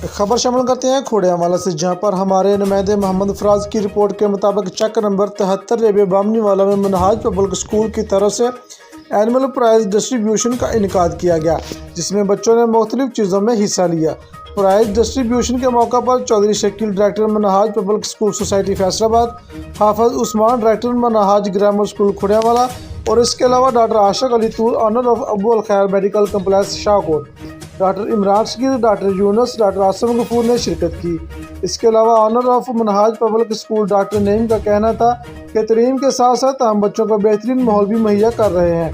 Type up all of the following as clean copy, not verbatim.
खबर शामिल करते हैं खोड़ियावाला से, जहां पर हमारे नुमाइंदे मोहम्मद फराज की रिपोर्ट के मुताबिक चक नंबर 73 रेबे बामनीवाला में मनहाज पब्लिक स्कूल की तरफ से एनुअल प्राइज़ डिस्ट्रीब्यूशन का इनेकाद किया गया, जिसमें बच्चों ने मुख्तलिफ चीज़ों में हिस्सा लिया। प्राइज़ डिस्ट्रीब्यूशन के मौका पर Chaudhry Shakeel director Minhaj public school society Faisalabad, Hafiz Usman director Minhaj grammar school Khodiyawala और इसके अलावा doctor Ashiq Ali Toor, honour of Abu al Khair medical complex Shahkot, doctor Imran Sagheer, doctor Younus, doctor Asim Ghafoor ने शिरकत की। इसके अलावा honour of Minhaj public school doctor Naeem का कहना था कि तलीम के साथ साथ हम बच्चों को बेहतरीन माहौल भी मुहैया कर रहे हैं।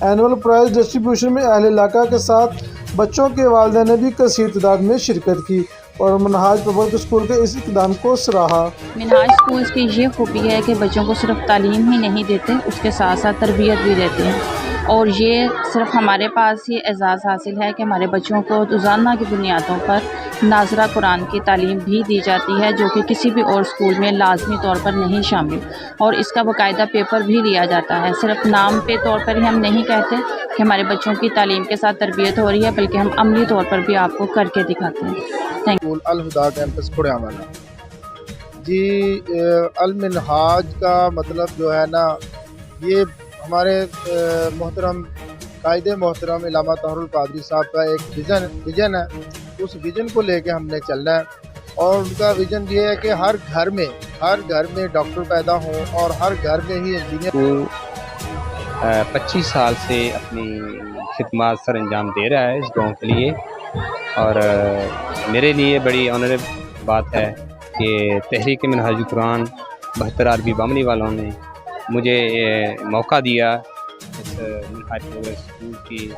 एनुअल प्राइज़ डिस्ट्रीब्यूशन में अहले इलाका के साथ बच्चों के वालिदैन ने भी कसीर तादाद में शिरकत की और मनहाज पब्लिक स्कूल के इस इक़दाम को सराहा। मनहाज स्कूल्स की ये खूबी है कि बच्चों को सिर्फ तालीम ही नहीं देते, उसके साथ साथ तरबियत भी देते हैं। और ये सिर्फ हमारे पास ही एजाज़ हासिल है कि हमारे बच्चों को रोज़ाना की बुनियादों पर नाज़रा कुरान की तालीम भी दी जाती है, जो कि किसी भी और स्कूल में लाजमी तौर पर नहीं शामिल, और इसका बाकायदा पेपर भी लिया जाता है। सिर्फ नाम पे तौर पर ही हम नहीं कहते कि हमारे बच्चों की तालीम के साथ तरबियत हो रही है, बल्कि हम अमली तौर पर भी आपको करके दिखाते हैं। स्कूल अल हुदा कैंपस खोड़ियावाला जी। अल मिनहाज का मतलब जो है ना, ये हमारे मोहतरम कायदे मोहतरम इलामा तहरुल कादरी साहब का एक विज़न है। उस विज़न को लेके हमने चलना है और उनका विज़न ये है कि हर घर में डॉक्टर पैदा हों और हर घर में ही इंजीनियर। 25 साल से अपनी खिदमत सर अंजाम दे रहा है इस गाँव के लिए, और मेरे लिए बड़ी ऑनरेबल बात है कि तहरीक मनहाजुल कुरान 72 अरबी बामनी वालों ने मुझे मौका दिया इस मनहाज पब्लिक स्कूल की